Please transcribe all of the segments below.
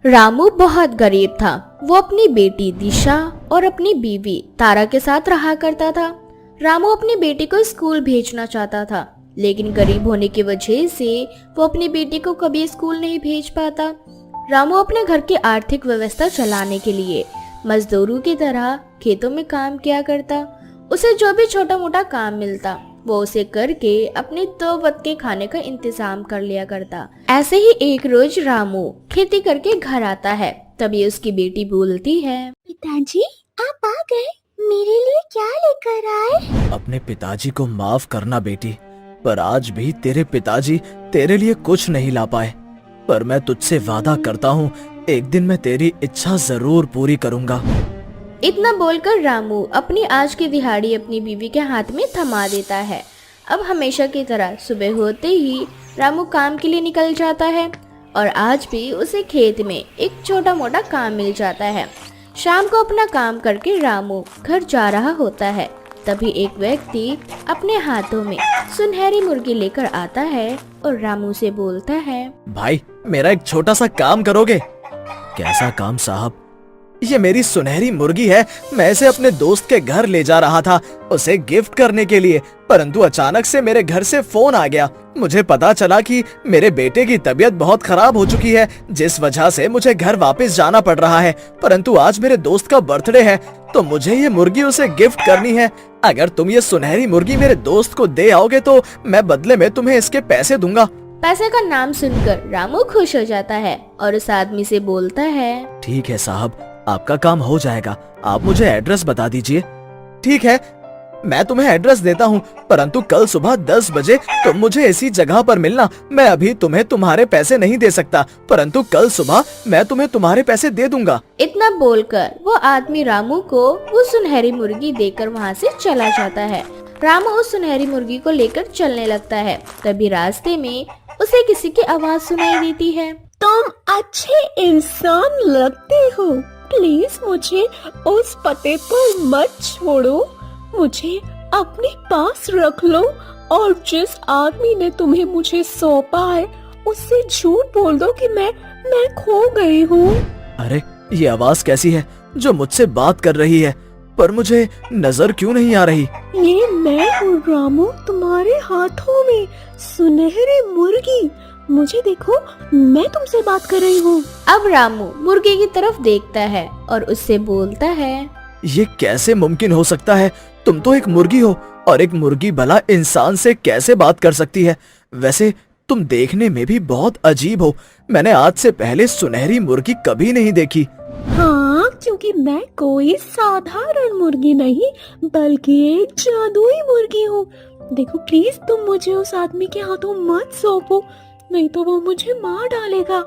रामू बहुत गरीब था। वो अपनी बेटी दिशा और अपनी बीवी तारा के साथ रहा करता था। रामू अपनी बेटी को स्कूल भेजना चाहता था, लेकिन गरीब होने की वजह से वो अपनी बेटी को कभी स्कूल नहीं भेज पाता। रामू अपने घर की आर्थिक व्यवस्था चलाने के लिए मजदूरों की तरह खेतों में काम किया करता। उसे जो भी छोटा मोटा काम मिलता वो उसे करके अपने 2 वक्त के खाने का इंतजाम कर लिया करता। ऐसे ही एक रोज रामू खेती करके घर आता है। तभी उसकी बेटी बोलती है, पिताजी आप आ गए, मेरे लिए क्या लेकर आए? अपने पिताजी को माफ करना बेटी, पर आज भी तेरे पिताजी तेरे लिए कुछ नहीं ला पाए। पर मैं तुझसे वादा करता हूँ, एक दिन मैं तेरी इच्छा जरूर पूरी करूँगा। इतना बोलकर रामू अपनी आज की दिहाड़ी अपनी बीवी के हाथ में थमा देता है। अब हमेशा की तरह सुबह होते ही रामू काम के लिए निकल जाता है और आज भी उसे खेत में एक छोटा मोटा काम मिल जाता है। शाम को अपना काम करके रामू घर जा रहा होता है। तभी एक व्यक्ति अपने हाथों में सुनहरी मुर्गी लेकर आता है और रामू से बोलता है, भाई मेरा एक छोटा सा काम करोगे? कैसा काम साहब? ये मेरी सुनहरी मुर्गी है। मैं इसे अपने दोस्त के घर ले जा रहा था उसे गिफ्ट करने के लिए, परंतु अचानक से मेरे घर से फोन आ गया। मुझे पता चला कि मेरे बेटे की तबीयत बहुत खराब हो चुकी है, जिस वजह से मुझे घर वापस जाना पड़ रहा है। परंतु आज मेरे दोस्त का बर्थडे है, तो मुझे ये मुर्गी उसे गिफ्ट करनी है। अगर तुम ये सुनहरी मुर्गी मेरे दोस्त को दे आओगे तो मैं बदले में तुम्हें इसके पैसे दूंगा। पैसे का नाम सुनकर रामू खुश हो जाता है और उस आदमी से बोलता है, ठीक है साहब, आपका काम हो जाएगा। आप मुझे एड्रेस बता दीजिए। ठीक है, मैं तुम्हें एड्रेस देता हूँ, परंतु कल सुबह 10 बजे तुम मुझे इसी जगह पर मिलना। मैं अभी तुम्हें तुम्हारे पैसे नहीं दे सकता, परंतु कल सुबह मैं तुम्हें तुम्हारे पैसे दे दूंगा। इतना बोलकर वो आदमी रामू को वो सुनहरी मुर्गी देकर वहाँ से चला जाता है। रामू उस सुनहरी मुर्गी को लेकर चलने लगता है। तभी रास्ते में उसे किसी की आवाज सुनाई देती है, तुम अच्छे इंसान लगते हो, प्लीज मुझे उस पते पर मत छोड़ो, मुझे अपने पास रख लो और जिस आदमी ने तुम्हें मुझे सौंपा है उससे झूठ बोल दो कि मैं खो गई हूँ। अरे ये आवाज कैसी है जो मुझसे बात कर रही है, पर मुझे नजर क्यों नहीं आ रही? ये मैं हूँ रामू, तुम्हारे हाथों में सुनहरी मुर्गी। मुझे देखो, मैं तुमसे बात कर रही हूँ। अब रामू मुर्गी की तरफ देखता है और उससे बोलता है, ये कैसे मुमकिन हो सकता है? तुम तो एक मुर्गी हो और एक मुर्गी भला इंसान से कैसे बात कर सकती है? वैसे तुम देखने में भी बहुत अजीब हो। मैंने आज से पहले सुनहरी मुर्गी कभी नहीं देखी। हाँ, क्योंकि मैं कोई साधारण मुर्गी नहीं बल्कि एक जादुई मुर्गी हूँ। देखो प्लीज तुम मुझे उस आदमी के हाथों मत सौंपो, नहीं तो वो मुझे मार डालेगा।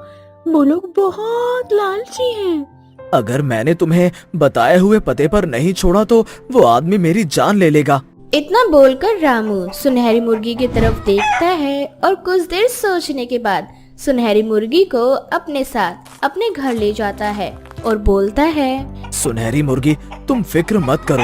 वो लोग बहुत लालची हैं। अगर मैंने तुम्हें बताए हुए पते पर नहीं छोड़ा तो वो आदमी मेरी जान ले लेगा। इतना बोलकर रामू सुनहरी मुर्गी की तरफ देखता है और कुछ देर सोचने के बाद सुनहरी मुर्गी को अपने साथ अपने घर ले जाता है और बोलता है, सुनहरी मुर्गी तुम फिक्र मत करो,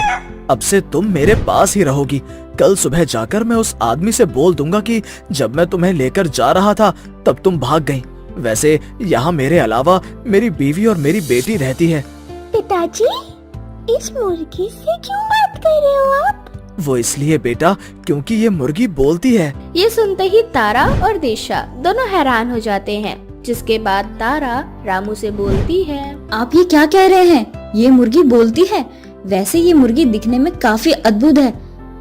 अब से तुम मेरे पास ही रहोगी। कल सुबह जाकर मैं उस आदमी से बोल दूंगा कि जब मैं तुम्हें लेकर जा रहा था तब तुम भाग गईं। वैसे यहाँ मेरे अलावा मेरी बीवी और मेरी बेटी रहती है। पिताजी, इस मुर्गी से क्यों बात कर रहे हो आप? वो इसलिए बेटा क्योंकि ये मुर्गी बोलती है। ये सुनते ही तारा और दिशा दोनों हैरान हो जाते हैं। जिसके बाद तारा रामू से बोलती है, आप ये क्या कह रहे हैं? ये मुर्गी बोलती है? वैसे ये मुर्गी दिखने में काफी अद्भुत है।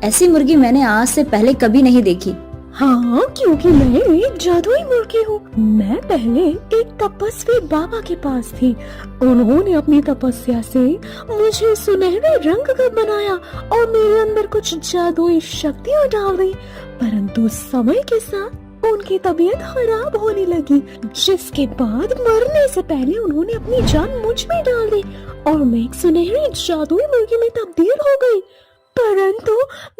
ऐसी मुर्गी मैंने आज से पहले कभी नहीं देखी। हाँ, क्योंकि मैं एक जादुई मुर्गी हूँ। मैं पहले एक तपस्वी बाबा के पास थी। उन्होंने अपनी तपस्या से मुझे सुनहरे रंग का बनाया और मेरे अंदर कुछ जादुई शक्तियाँ डाल दी। परंतु समय के साथ उनकी तबीयत खराब होने लगी, जिसके बाद मरने से पहले उन्होंने अपनी जान मुझ में डाल दी और मैं एक सुनहरी जादुई मुर्गी में तब्दील हो गई। परंतु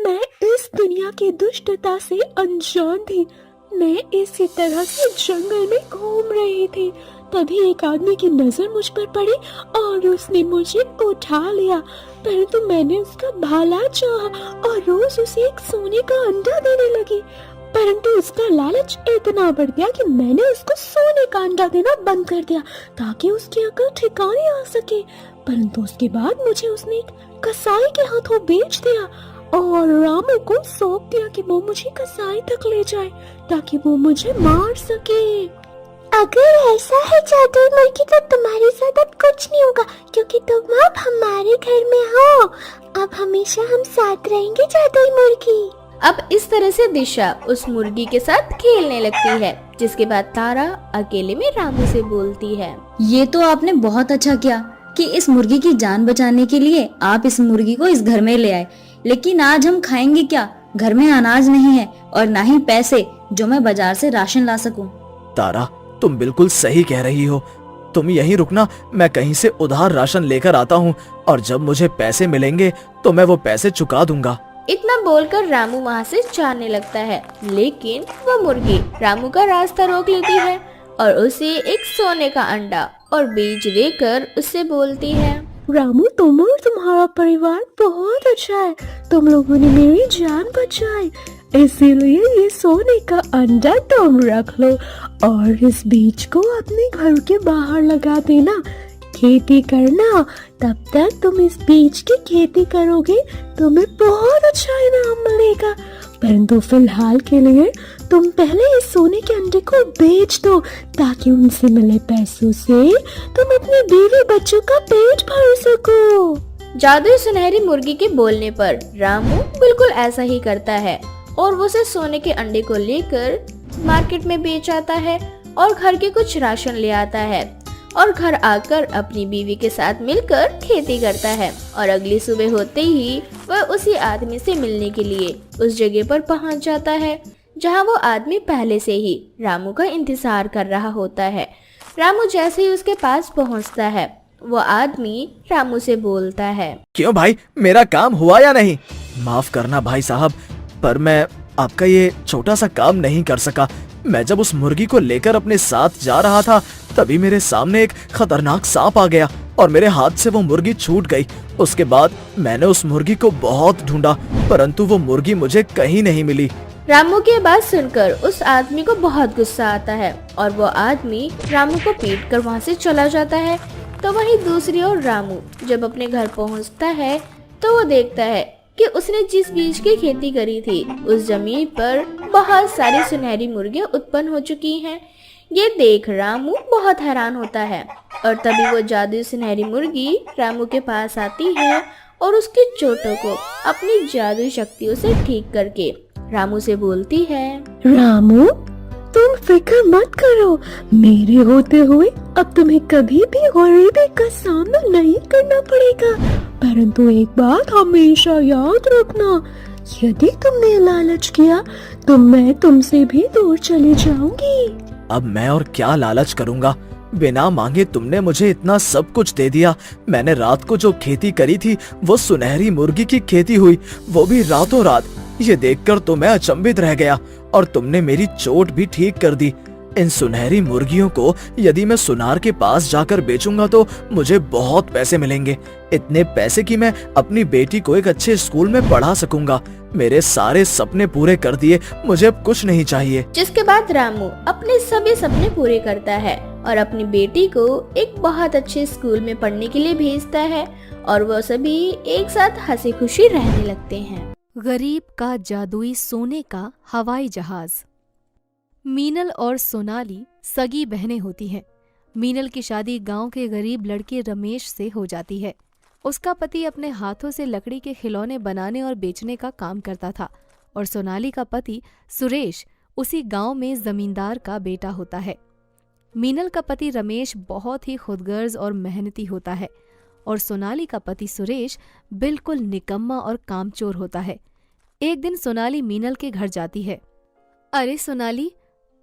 मैं इस दुनिया की दुष्टता से अनजान थी। मैं इसी तरह से जंगल में घूम रही थी। तभी एक आदमी की नजर मुझ पर पड़ी और उसने मुझे उठा लिया। परंतु मैंने उसका भला चाहा और रोज उसे एक सोने का अंडा देने लगी। परंतु उसका लालच इतना बढ़ गया कि मैंने उसको सोने का अंडा देना बंद कर दिया ताकि उसकी अकल ठिकाने आ सके। परंतु उसके बाद मुझे उसने एक कसाई के हाथों बेच दिया और रामू को सौंप दिया कि वो मुझे कसाई तक ले जाए ताकि वो मुझे मार सके। अगर ऐसा है जादुई मुर्गी तो तुम्हारे साथ अब कुछ नहीं होगा, क्योंकि तुम अब हमारे घर में हो। अब हमेशा हम साथ रहेंगे जादुई मुर्गी। अब इस तरह से दिशा उस मुर्गी के साथ खेलने लगती है, जिसके बाद तारा अकेले में रामू से बोलती है, ये तो आपने बहुत अच्छा किया कि इस मुर्गी की जान बचाने के लिए आप इस मुर्गी को इस घर में ले आए। लेकिन आज हम खाएंगे क्या? घर में अनाज नहीं है और ना ही पैसे जो मैं बाजार से राशन ला सकूं। तारा, तुम बिल्कुल सही कह रही हो। तुम यहीं रुकना, मैं कहीं से उधार राशन लेकर आता हूँ और जब मुझे पैसे मिलेंगे तो मैं वो पैसे चुका दूंगा। इतना बोलकर रामू वहाँ से जाने लगता है, लेकिन वो मुर्गी रामू का रास्ता रोक लेती है और उसे एक सोने का अंडा और बीज देकर उससे बोलती है, रामू, तुम और तुम्हारा परिवार बहुत अच्छा है। तुम लोगों ने मेरी जान बचाई, इसीलिए ये सोने का अंडा तुम रख लो और इस बीज को अपने घर के बाहर लगा देना। खेती करना, तब तक तुम इस बीज की खेती करोगे तुम्हें बहुत अच्छा इनाम मिलेगा। परंतु फिलहाल के लिए तुम पहले इस सोने के अंडे को बेच दो ताकि उनसे मिले पैसों से तुम अपने बीवी बच्चों का पेट भर सको। जादुई सुनहरी मुर्गी के बोलने पर रामू बिल्कुल ऐसा ही करता है और वो उसे सोने के अंडे को लेकर मार्केट में बेच आता है और घर के कुछ राशन ले आता है और घर आकर अपनी बीवी के साथ मिलकर खेती करता है। और अगली सुबह होते ही वह उसी आदमी से मिलने के लिए उस जगह पर पहुंच जाता है जहां वो आदमी पहले से ही रामू का इंतजार कर रहा होता है। रामू जैसे ही उसके पास पहुंचता है, वो आदमी रामू से बोलता है, क्यों भाई, मेरा काम हुआ या नहीं? माफ करना भाई साहब, पर मैं आपका ये छोटा सा काम नहीं कर सका। मैं जब उस मुर्गी को लेकर अपने साथ जा रहा था तभी मेरे सामने एक खतरनाक सांप आ गया और मेरे हाथ से वो मुर्गी छूट गई। उसके बाद मैंने उस मुर्गी को बहुत ढूंढा, परंतु वो मुर्गी मुझे कहीं नहीं मिली। रामू की बात सुनकर उस आदमी को बहुत गुस्सा आता है और वो आदमी रामू को पीट कर वहाँ से चला जाता है। तो वहीं दूसरी ओर रामू जब अपने घर पहुँचता है तो वो देखता है कि उसने जिस बीज की खेती करी थी उस जमीन पर बहुत सारी सुनहरी मुर्गियां उत्पन्न हो चुकी हैं। ये देख रामू बहुत हैरान होता है और तभी वो जादुई सुनहरी मुर्गी रामू के पास आती है और उसकी चोटों को अपनी जादुई शक्तियों से ठीक करके रामू से बोलती है, रामू, तुम फिक्र मत करो, मेरे होते हुए अब तुम्हें कभी भी गरीबी का सामना नहीं करना पड़ेगा। परंतु एक बात हमेशा याद रखना, यदि तुमने लालच किया तो मैं तुमसे भी दूर चली जाऊंगी। अब मैं और क्या लालच करूंगा? बिना मांगे तुमने मुझे इतना सब कुछ दे दिया। मैंने रात को जो खेती करी थी वो सुनहरी मुर्गी की खेती हुई, वो भी रातों रात। ये देखकर तो मैं अचंभित रह गया और तुमने मेरी चोट भी ठीक कर दी। इन सुनहरी मुर्गियों को यदि मैं सुनार के पास जाकर बेचूंगा तो मुझे बहुत पैसे मिलेंगे, इतने पैसे कि मैं अपनी बेटी को एक अच्छे स्कूल में पढ़ा सकूंगा। मेरे सारे सपने पूरे कर दिए, मुझे अब कुछ नहीं चाहिए। जिसके बाद रामू अपने सभी सपने पूरे करता है और अपनी बेटी को एक बहुत अच्छे स्कूल में पढ़ने के लिए भेजता है और वो सभी एक साथ हंसी खुशी रहने लगते हैं। गरीब का जादुई सोने का हवाई जहाज। मीनल और सोनाली सगी बहनें होती हैं। मीनल की शादी गांव के गरीब लड़के रमेश से हो जाती है। उसका पति अपने हाथों से लकड़ी के खिलौने बनाने और बेचने का काम करता था और सोनाली का पति सुरेश उसी गांव में जमींदार का बेटा होता है। मीनल का पति रमेश बहुत ही खुदगर्ज और मेहनती होता है और सोनाली का पति सुरेश बिल्कुल निकम्मा और कामचोर होता है। एक दिन सोनाली मीनल के घर जाती है। अरे सोनाली,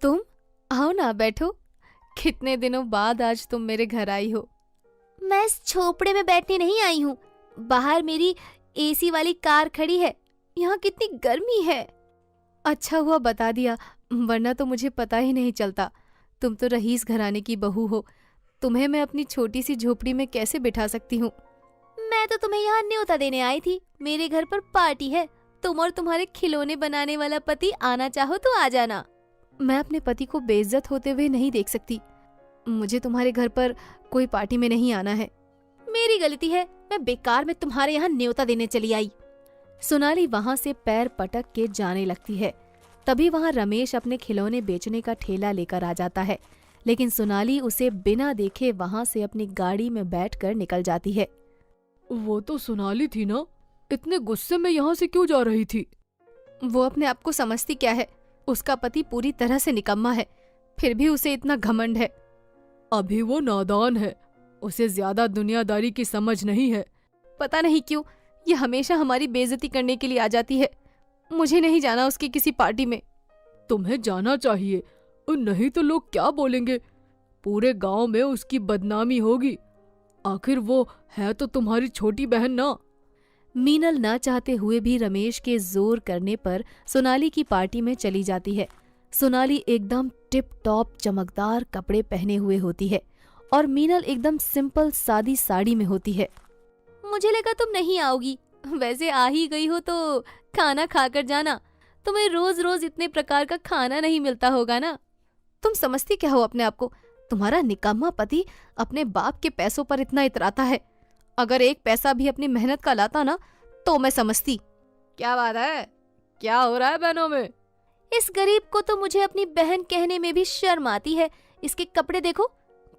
तुम आओ ना, बैठो। कितने दिनों बाद आज तुम मेरे घर आई हो। मैं इस झोपड़े में बैठने नहीं आई हूँ। बाहर मेरी एसी वाली कार खड़ी है। यहाँ कितनी गर्मी है। अच्छा हुआ बता दिया, वरना तो मुझे पता ही नहीं चलता। तुम तो रईस घराने की बहू हो, तुम्हें मैं अपनी छोटी सी झोपड़ी में कैसे बिठा सकती हूँ। मैं तो तुम्हें यहाँ न्योता देने आई थी। मेरे घर पर पार्टी है, तुम और तुम्हारे खिलौने बनाने वाला पति आना चाहो तो आ जाना। मैं अपने पति को बेइज्जत होते हुए नहीं देख सकती। मुझे तुम्हारे घर पर कोई पार्टी में नहीं आना है। मेरी गलती है, मैं बेकार में तुम्हारे यहाँ न्योता देने चली आई। सोनाली वहां से पैर पटक के जाने लगती है। तभी वहां रमेश अपने खिलौने बेचने का ठेला लेकर आ जाता है, लेकिन सोनाली उसे बिना देखे वहां से अपनी गाड़ी में बैठकर निकल जाती है। वो तो सोनाली थी ना, इतने गुस्से में यहाँ से क्यों जा रही थी? वो अपने आप को समझती क्या है? उसका पति पूरी तरह से निकम्मा है, फिर भी उसे इतना घमंड है। अभी वो नादान है, उसे ज्यादा दुनियादारी की समझ नहीं है। पता नहीं क्यों ये हमेशा हमारी बेइज्जती करने के लिए आ जाती है। मुझे नहीं जाना उसकी किसी पार्टी में। तुम्हें जाना चाहिए, और नहीं तो लोग क्या बोलेंगे? पूरे गांव में उसकी बदनामी होगी। आखिर वो है तो तुम्हारी छोटी बहन ना। मीनल ना चाहते हुए भी रमेश के जोर करने पर सोनाली की पार्टी में चली जाती है। सोनाली एकदम टिप टॉप चमकदार कपड़े पहने हुए होती है और मीनल एकदम सिंपल सादी साड़ी में होती है। मुझे लगा तुम नहीं आओगी, वैसे आ ही गई हो तो खाना खाकर जाना। तुम्हें रोज रोज इतने प्रकार का खाना नहीं मिलता होगा ना। तुम समझती क्या हो अपने आप को? तुम्हारा निकम्मा पति अपने बाप के पैसों पर इतना इतराता है। अगर एक पैसा भी अपनी मेहनत का लाता ना तो मैं समझती। क्या बात है? क्या हो रहा है बहनों में? इस गरीब को तो मुझे अपनी बहन कहने में भी शर्म आती है। इसके कपड़े देखो,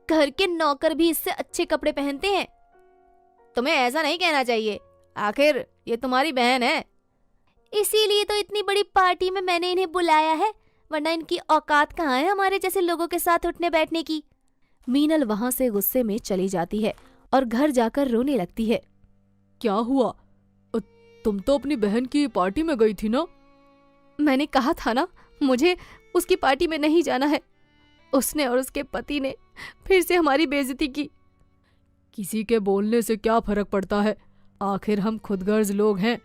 घर के नौकर भी इससे अच्छे कपड़े पहनते हैं। तुम्हें ऐसा नहीं कहना चाहिए, आखिर ये तुम्हारी बहन है। इसीलिए तो इतनी बड़ी पार्टी में मैंने इन्हें बुलाया है, वरना इनकी औकात कहाँ है हमारे जैसे लोगों के साथ उठने बैठने की। मीनल वहां से गुस्से में चली जाती है और घर जाकर रोने लगती है। क्या हुआ? तुम तो अपनी बहन की पार्टी में गई थी ना? मैंने कहा था ना, मुझे उसकी पार्टी में नहीं जाना है। उसने और उसके पति ने फिर से हमारी बेइज्जती की। किसी के बोलने से क्या फर्क पड़ता है? आखिर हम खुदगर्ज लोग हैं,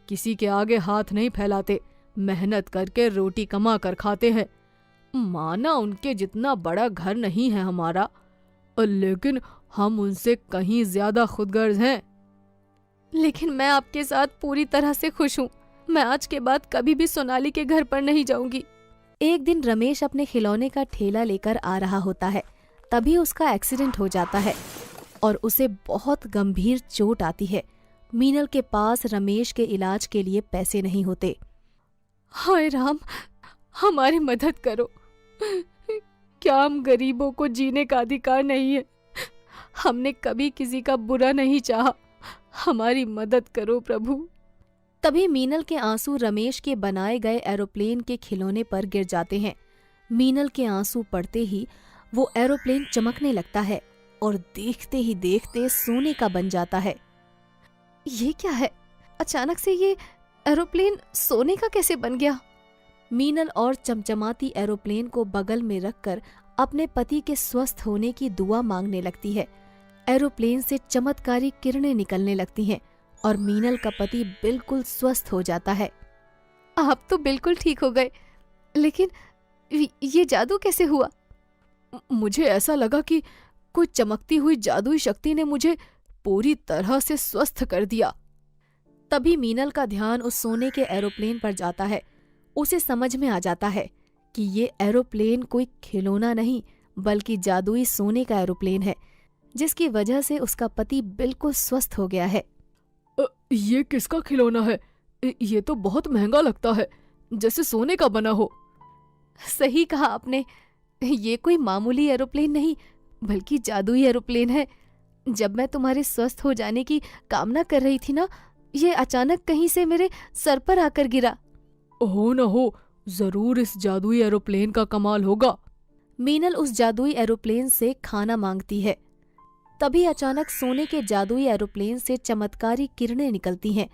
किसी के आगे हाथ नहीं फैलाते, मेहनत करके रोटी कमा कर खाते हैं। माना उनके जितना बड़ा घर नहीं है हमारा, लेकिन हम उनसे कहीं ज्यादा खुदगर्ज हैं। लेकिन मैं आपके साथ पूरी तरह से खुश हूँ। मैं आज के बाद कभी भी सोनाली के घर पर नहीं जाऊंगी। एक दिन रमेश अपने खिलौने का ठेला लेकर आ रहा होता है, तभी उसका एक्सीडेंट हो जाता है और उसे बहुत गंभीर चोट आती है। मीनल के पास रमेश के इलाज के लिए पैसे नहीं होते। हाय राम, हमारी मदद करो। क्या हम गरीबों को जीने का अधिकार नहीं है? हमने कभी किसी का बुरा नहीं चाहा, हमारी मदद करो प्रभु। तभी मीनल के आंसू रमेश के बनाए गए एरोप्लेन के खिलौने पर गिर जाते हैं। मीनल के आंसू पड़ते ही वो एरोप्लेन चमकने लगता है और देखते ही देखते सोने का बन जाता है। ये क्या है? अचानक से ये एरोप्लेन सोने का कैसे बन गया? मीनल और चमचमाती एरोप्लेन को बगल में रखकर अपने पति के स्वस्थ होने की दुआ मांगने लगती है। एरोप्लेन से चमत्कारी किरणें निकलने लगती हैं और मीनल का पति बिल्कुल स्वस्थ हो जाता है। आप तो बिल्कुल ठीक हो गए, लेकिन ये जादू कैसे हुआ? मुझे ऐसा लगा कि कोई चमकती हुई जादुई शक्ति ने मुझे पूरी तरह से स्वस्थ कर दिया। तभी मीनल का ध्यान उस सोने के एरोप्लेन पर जाता है। उसे समझ में आ जाता है कि ये एरोप्लेन कोई खिलौना नहीं बल्कि जादुई सोने का एरोप्लेन है, जिसकी वजह से उसका पति बिल्कुल स्वस्थ हो गया है। ये किसका खिलौना है? ये तो बहुत महंगा लगता है, जैसे सोने का बना हो। सही कहा आपने, ये कोई मामूली एरोप्लेन नहीं बल्कि जादुई एरोप्लेन है। जब मैं तुम्हारे स्वस्थ हो जाने की कामना कर रही थी ना, ये अचानक कहीं से मेरे सर पर आकर गिरा। हो न हो, जरूर इस जादुई एरोप्लेन का कमाल होगा। मीनल उस जादुई एरोप्लेन से खाना मांगती है। तभी अचानक सोने के जादुई एरोप्लेन से चमत्कारी किरणें निकलती हैं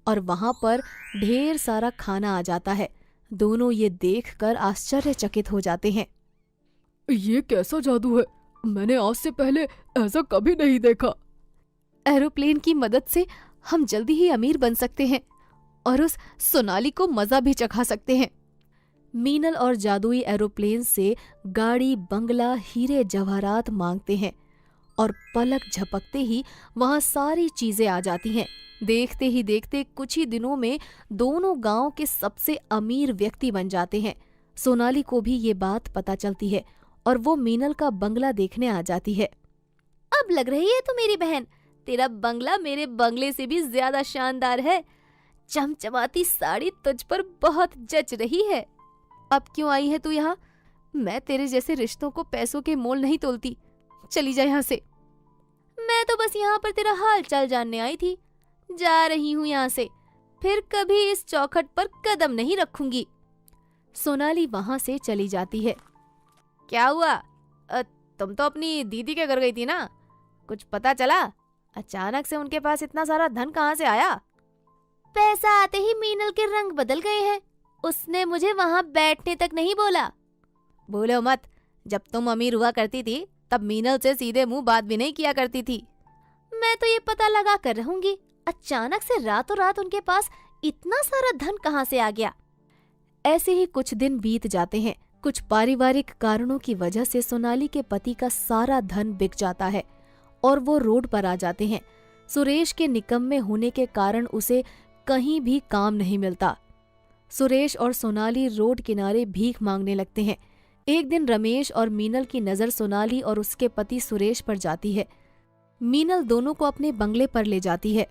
और वहां पर ढेर सारा खाना आ जाता है। दोनों ये देखकर आश्चर्यचकित हो जाते हैं। ये कैसा जादू है? मैंने आज से पहले ऐसा कभी नहीं देखा। एरोप्लेन की मदद से हम जल्दी ही अमीर बन सकते हैं और उस सोनाली को मजा भी चखा सकते हैं। मीनल और जादुई एरोप्लेन से गाड़ी, बंगला, हीरे जवाहरात मांगते हैं और पलक झपकते ही वहां सारी चीजें आ जाती हैं। देखते ही देखते कुछ ही दिनों में दोनों गांव के सबसे अमीर व्यक्ति बन जाते हैं। सोनाली को भी ये बात पता चलती है और वो मीनल का बंगला देखने आ जाती है। अब लग रही है तो मेरी बहन, तेरा बंगला मेरे बंगले से भी ज्यादा शानदार है। चमचमाती साड़ी तुझ पर बहुत जच रही है। अब क्यों आई है तू यहाँ? मैं तेरे जैसे रिश्तों को पैसों के मोल नहीं तोलती। चली जा यहाँ से। मैं तो बस यहाँ पर तेरा हाल चाल जानने आई थी। जा रही हूँ यहाँ से, फिर कभी इस चौखट पर कदम नहीं रखूंगी। सोनाली वहां से चली जाती है। क्या हुआ? तुम तो अपनी दीदी के घर गई थी ना, कुछ पता चला? अचानक से उनके पास इतना सारा धन कहाँ से आया? पैसा आते ही मीनल के रंग बदल गए हैं। उसने मुझे वहां बैठने तक नहीं बोला। बोलो मत। जब तुम अमीर हुआ करती थी तब मीनल से सीधे मुंह बात भी नहीं किया करती थी। मैं तो ये पता लगा कर रहूंगी, अचानक से रातों रात उनके पास इतना सारा धन कहाँ से आ गया। ऐसे ही कुछ दिन बीत जाते हैं। कुछ पारिवारिक कारणों की वजह से सोनाली के पति का सारा धन बिक जाता है और वो रोड पर आ जाते हैं। सुरेश के निकम्मे होने के कारण उसे कहीं भी काम नहीं मिलता। सुरेश और सोनाली रोड किनारे भीख मांगने लगते हैं। एक दिन रमेश और मीनल की नजर सोनाली और उसके पति सुरेश पर जाती है। मीनल दोनों को अपने बंगले पर ले जाती है।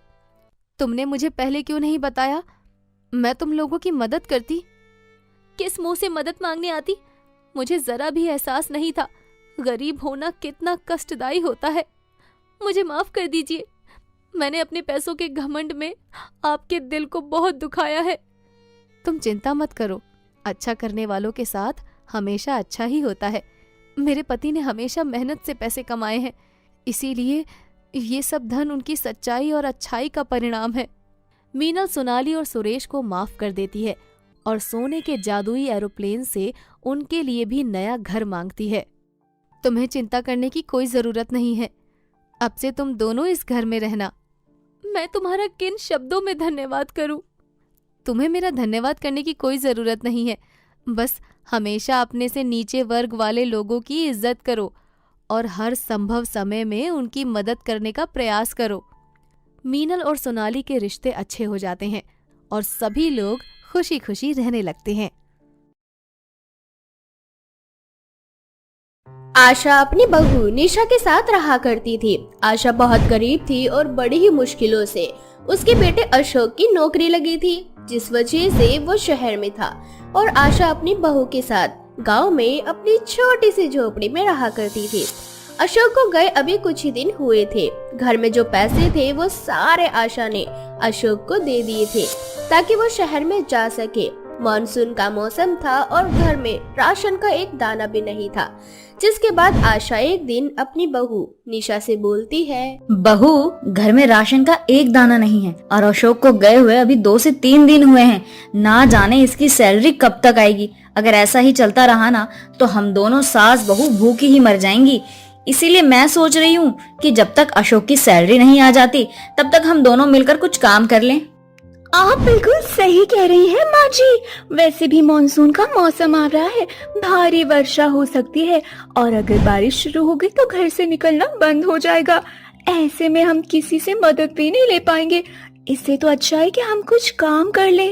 तुमने मुझे पहले क्यों नहीं बताया? मैं तुम लोगों की मदद करती। किस मुंह से मदद मांगने आती? मुझे जरा भी एहसास नहीं था गरीब होना कितना कष्टदायी होता है। मुझे माफ कर दीजिए। मैंने अपने पैसों के घमंड में आपके दिल को बहुत दुखाया है। तुम चिंता मत करो, अच्छा करने वालों के साथ हमेशा अच्छा ही होता है। मेरे पति ने हमेशा मेहनत से पैसे कमाए हैं, इसीलिए ये सब धन उनकी सच्चाई और अच्छाई का परिणाम है। मीनल सोनाली और सुरेश को माफ कर देती है और सोने के जादुई एरोप्लेन से उनके लिए भी नया घर मांगती है। तुम्हें चिंता करने की कोई जरूरत नहीं है। अब से तुम दोनों इस घर में रहना। मैं तुम्हारा किन शब्दों में धन्यवाद करूं? तुम्हें मेरा धन्यवाद करने की कोई जरूरत नहीं है। बस हमेशा अपने से नीचे वर्ग वाले लोगों की इज्जत करो और हर संभव समय में उनकी मदद करने का प्रयास करो। मीनल और सोनाली के रिश्ते अच्छे हो जाते हैं और सभी लोग खुशी खुशी रहने लगते हैं। आशा अपनी बहू निशा के साथ रहा करती थी। आशा बहुत गरीब थी और बड़ी ही मुश्किलों से उसके बेटे अशोक की नौकरी लगी थी, जिस वजह से वो शहर में था और आशा अपनी बहू के साथ गांव में अपनी छोटी सी झोपड़ी में रहा करती थी। अशोक को गए अभी कुछ ही दिन हुए थे। घर में जो पैसे थे वो सारे आशा ने अशोक को दे दिए थे ताकि वो शहर में जा सके। मानसून का मौसम था और घर में राशन का एक दाना भी नहीं था, जिसके बाद आशा एक दिन अपनी बहू निशा से बोलती है, बहू, घर में राशन का एक दाना नहीं है और अशोक को गए हुए अभी 2 से 3 दिन हुए हैं। ना जाने इसकी सैलरी कब तक आएगी। अगर ऐसा ही चलता रहा ना तो हम दोनों सास बहू भूखी ही मर जाएंगी। इसीलिए मैं सोच रही हूँ कि जब तक अशोक की सैलरी नहीं आ जाती तब तक हम दोनों मिलकर कुछ काम कर लें। आप बिल्कुल सही कह रही हैं माँ जी। वैसे भी मानसून का मौसम आ रहा है, भारी वर्षा हो सकती है और अगर बारिश शुरू हो गई तो घर से निकलना बंद हो जाएगा। ऐसे में हम किसी से मदद भी नहीं ले पाएंगे। इससे तो अच्छा है कि हम कुछ काम कर लें।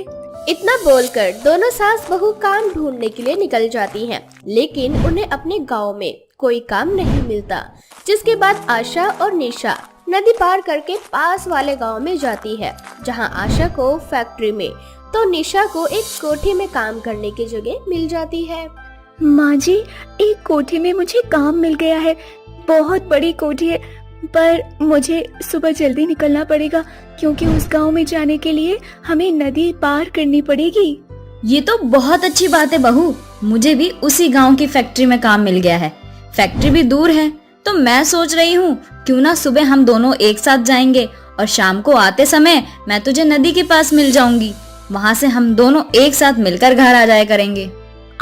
इतना बोलकर दोनों सास बहू काम ढूंढने के लिए निकल जाती हैं, लेकिन उन्हें अपने गांव में कोई काम नहीं मिलता। जिसके बाद आशा और निशा नदी पार करके पास वाले गांव में जाती है, जहां आशा को फैक्ट्री में तो निशा को एक कोठी में काम करने की जगह मिल जाती है। माँ जी, एक कोठी में मुझे काम मिल गया है। बहुत बड़ी कोठी है, पर मुझे सुबह जल्दी निकलना पड़ेगा क्योंकि उस गांव में जाने के लिए हमें नदी पार करनी पड़ेगी। ये तो बहुत अच्छी बात है बहू। मुझे भी उसी गांव की फैक्ट्री में काम मिल गया है। फैक्ट्री भी दूर है तो मैं सोच रही हूँ क्यों ना सुबह हम दोनों एक साथ जाएंगे और शाम को आते समय मैं तुझे नदी के पास मिल जाऊंगी। वहाँ से हम दोनों एक साथ मिलकर घर आ जाया करेंगे।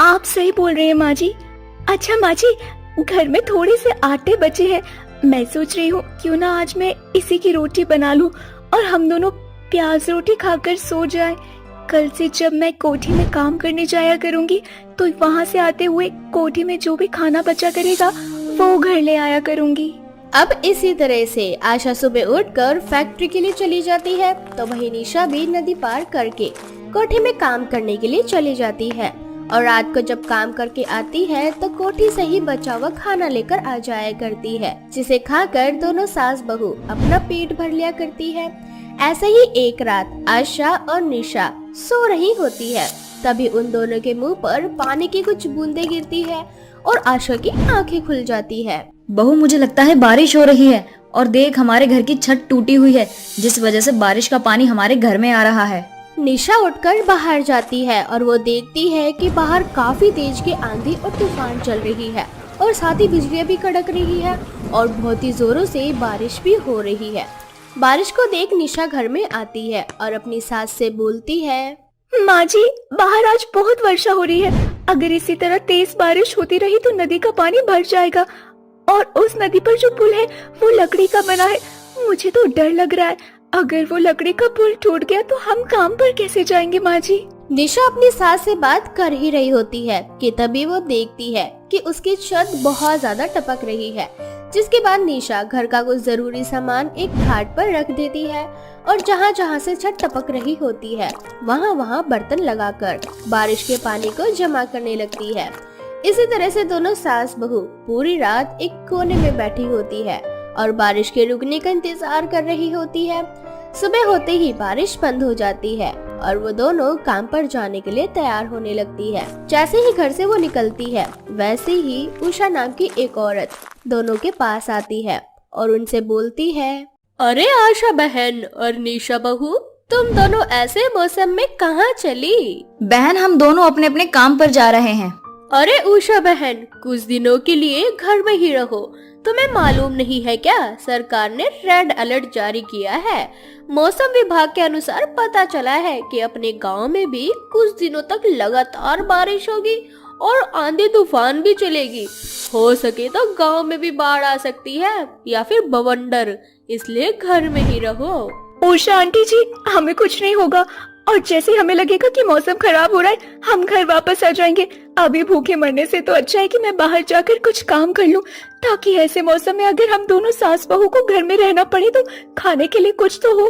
आप सही बोल रहे हैं माँ जी। अच्छा माँ जी, घर में थोड़े से आटे बचे हैं। मैं सोच रही हूँ क्यों ना आज मैं इसी की रोटी बना लूँ और हम दोनों प्याज रोटी खाकर सो जाएं। कल से जब मैं कोठी में काम करने जाया करूँगी तो वहाँ से आते हुए कोठी में जो भी खाना बचा करेगा वो घर ले आया करूँगी। अब इसी तरह से आशा सुबह उठकर फैक्ट्री के लिए चली जाती है, तो वहीं निशा भी नदी पार करके कोठी में काम करने के लिए चली जाती है। और रात को जब काम करके आती है तो कोठी से ही बचा हुआ खाना लेकर आ जाया करती है, जिसे खाकर दोनों सास बहू अपना पेट भर लिया करती है। ऐसे ही एक रात आशा और निशा सो रही होती है, तभी उन दोनों के मुंह पर पानी की कुछ बूंदें गिरती है और आशा की आंखें खुल जाती है। बहू, मुझे लगता है बारिश हो रही है और देख हमारे घर की छत टूटी हुई है, जिस वजह से बारिश का पानी हमारे घर में आ रहा है। निशा उठकर बाहर जाती है और वो देखती है कि बाहर काफी तेज की आंधी और तूफान चल रही है और साथ ही बिजलियां भी कड़क रही है और बहुत ही जोरों से बारिश भी हो रही है। बारिश को देख निशा घर में आती है और अपनी सास से बोलती है, माँ जी, बाहर आज बहुत वर्षा हो रही है। अगर इसी तरह तेज बारिश होती रही तो नदी का पानी भर जाएगा और उस नदी पर जो पुल है वो लकड़ी का बना है। मुझे तो डर लग रहा है, अगर वो लकड़ी का पुल टूट गया तो हम काम पर कैसे जाएंगे माँ जी। निशा अपनी सास से बात कर ही रही होती है कि तभी वो देखती है कि उसकी छत बहुत ज्यादा टपक रही है, जिसके बाद निशा घर का कुछ जरूरी सामान एक घाट पर रख देती है और जहाँ जहाँ से छत टपक रही होती है वहाँ वहाँ बर्तन लगाकर बारिश के पानी को जमा करने लगती है। इसी तरह से दोनों सास बहू पूरी रात एक कोने में बैठी होती है और बारिश के रुकने का इंतजार कर रही होती है। सुबह होते ही बारिश बंद हो जाती है और वो दोनों काम पर जाने के लिए तैयार होने लगती है। जैसे ही घर से वो निकलती है वैसे ही उषा नाम की एक औरत दोनों के पास आती है और उनसे बोलती है, अरे आशा बहन और निशा बहू, तुम दोनों ऐसे मौसम में कहाँ चली? बहन, हम दोनों अपने अपने काम पर जा रहे हैं। अरे उषा बहन, कुछ दिनों के लिए घर में ही रहो। तुम्हें मालूम नहीं है क्या, सरकार ने रेड अलर्ट जारी किया है। मौसम विभाग के अनुसार पता चला है कि अपने गांव में भी कुछ दिनों तक लगातार बारिश होगी और आंधी तूफान भी चलेगी। हो सके तो गांव में भी बाढ़ आ सकती है या फिर बवंडर, इसलिए घर में ही रहो। उषा आंटी जी, हमें कुछ नहीं होगा और जैसे हमें लगेगा कि मौसम खराब हो रहा है हम घर वापस आ जाएंगे। अभी भूखे मरने से तो अच्छा है कि मैं बाहर जाकर कुछ काम कर लूं, ताकि ऐसे मौसम में अगर हम दोनों सास बहू को घर में रहना पड़े तो खाने के लिए कुछ तो हो।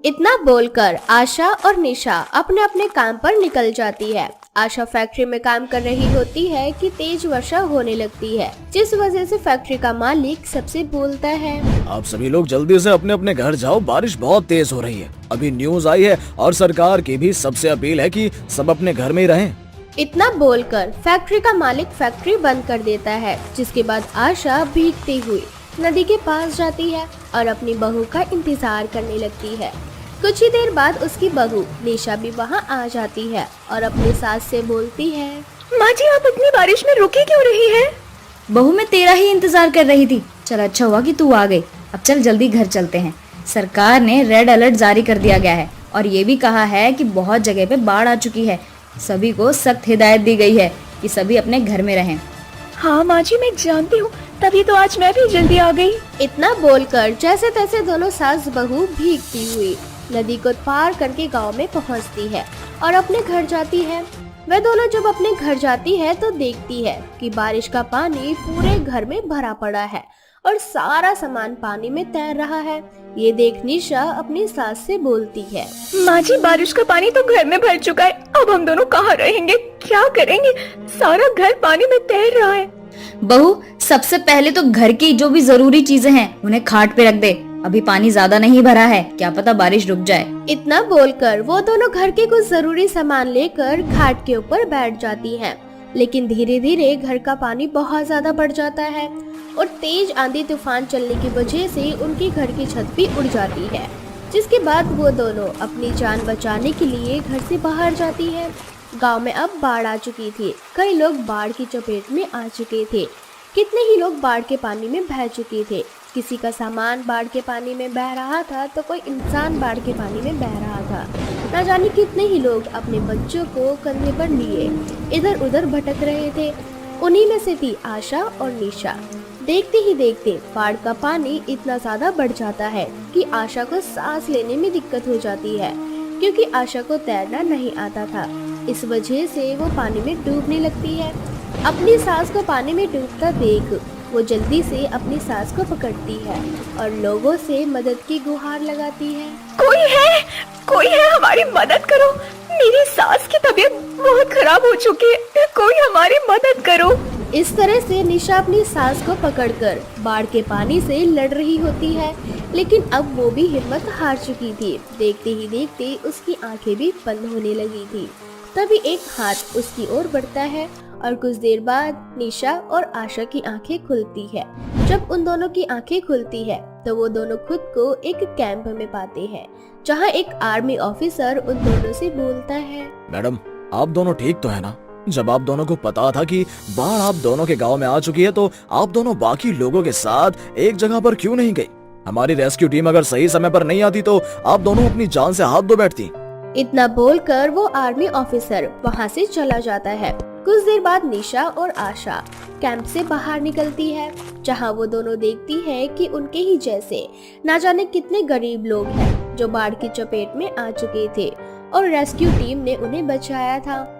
इतना बोलकर आशा और निशा अपने अपने काम पर निकल जाती है। आशा फैक्ट्री में काम कर रही होती है कि तेज वर्षा होने लगती है, जिस वजह से फैक्ट्री का मालिक सबसे बोलता है, आप सभी लोग जल्दी से अपने अपने घर जाओ, बारिश बहुत तेज हो रही है। अभी न्यूज आई है और सरकार की भी सबसे अपील है कि सब अपने घर में ही रहें। इतना बोलकर फैक्ट्री का मालिक फैक्ट्री बंद कर देता है, जिसके बाद आशा भीगती हुई नदी के पास जाती है और अपनी बहू का इंतजार करने लगती है। कुछ ही देर बाद उसकी बहू निशा भी वहाँ आ जाती है और अपनी सास से बोलती है, माँ जी, आप इतनी बारिश में रुकी क्यों रही है? बहू, मैं तेरा ही इंतजार कर रही थी। चल, अच्छा हुआ कि तू आ गई। अब चल जल्दी घर चलते हैं। सरकार ने रेड अलर्ट जारी कर दिया गया है और ये भी कहा है कि बहुत जगह पे बाढ़ आ चुकी है। सभी को सख्त हिदायत दी गई है कि सभी अपने घर में रहें। हाँ माँ जी, मैं जानती हूँ, तभी तो आज मैं भी जल्दी आ गई। इतना बोलकर जैसे तैसे दोनों सास बहू भीगती हुई नदी को पार करके गांव में पहुंचती है और अपने घर जाती है। वे दोनों जब अपने घर जाती है तो देखती है कि बारिश का पानी पूरे घर में भरा पड़ा है और सारा सामान पानी में तैर रहा है। ये देख निशा अपनी सास से बोलती है, माँ जी, बारिश का पानी तो घर में भर चुका है। अब हम दोनों कहाँ रहेंगे, क्या करेंगे? सारा घर पानी में तैर रहा है। बहू, सबसे पहले तो घर की जो भी जरूरी चीजें हैं उन्हें खाट पे रख दे। अभी पानी ज्यादा नहीं भरा है, क्या पता बारिश रुक जाए। इतना बोलकर वो दोनों घर के कुछ जरूरी सामान लेकर घाट के ऊपर बैठ जाती हैं। लेकिन धीरे धीरे घर का पानी बहुत ज्यादा बढ़ जाता है और तेज आंधी तूफान चलने की वजह से उनकी घर की छत भी उड़ जाती है, जिसके बाद वो दोनों अपनी जान बचाने के लिए घर से बाहर जाती है। गांव में अब बाढ़ आ चुकी थी। कई लोग बाढ़ की चपेट में आ चुके थे। कितने ही लोग बाढ़ के पानी में बह चुके थे। किसी का सामान बाढ़ के पानी में बह रहा था तो कोई इंसान बाढ़ के पानी में बह रहा था। न जाने कितने ही लोग अपने बच्चों को कंधे पर लिए इधर उधर भटक रहे थे। उन्हीं में से थी आशा और निशा। देखते ही देखते बाढ़ का पानी इतना ज्यादा बढ़ जाता है कि आशा को सांस लेने में दिक्कत हो जाती है, क्योंकि आशा को तैरना नहीं आता था। इस वजह से वो पानी में डूबने लगती है। अपनी सास को पानी में डूबता देख वो जल्दी से अपनी सांस को पकड़ती है और लोगों से मदद की गुहार लगाती है। कोई है, हमारी मदद करो। मेरी सास की तबीयत बहुत खराब हो चुकी है, कोई हमारी मदद करो। इस तरह से निशा अपनी सांस को पकड़कर बाढ़ के पानी से लड़ रही होती है, लेकिन अब वो भी हिम्मत हार चुकी थी। देखते ही देखते उसकी आंखें भी बंद होने लगी थी। तभी एक हाथ उसकी ओर बढ़ता है और कुछ देर बाद निशा और आशा की आंखें खुलती है। जब उन दोनों की आंखें खुलती है तो वो दोनों खुद को एक कैंप में पाते हैं, जहां एक आर्मी ऑफिसर उन दोनों से बोलता है, मैडम, आप दोनों ठीक तो है ना? जब आप दोनों को पता था कि बाढ़ आप दोनों के गांव में आ चुकी है, तो आप दोनों बाकी लोगों के साथ एक जगह पर क्यों नहीं गई? हमारी रेस्क्यू टीम अगर सही समय पर नहीं आती तो आप दोनों अपनी जान से हाथ धो बैठती। इतना बोलकर वो आर्मी ऑफिसर वहां से चला जाता है। कुछ देर बाद निशा और आशा कैंप से बाहर निकलती है, जहां वो दोनों देखती है कि उनके ही जैसे ना जाने कितने गरीब लोग हैं जो बाढ़ की चपेट में आ चुके थे और रेस्क्यू टीम ने उन्हें बचाया था।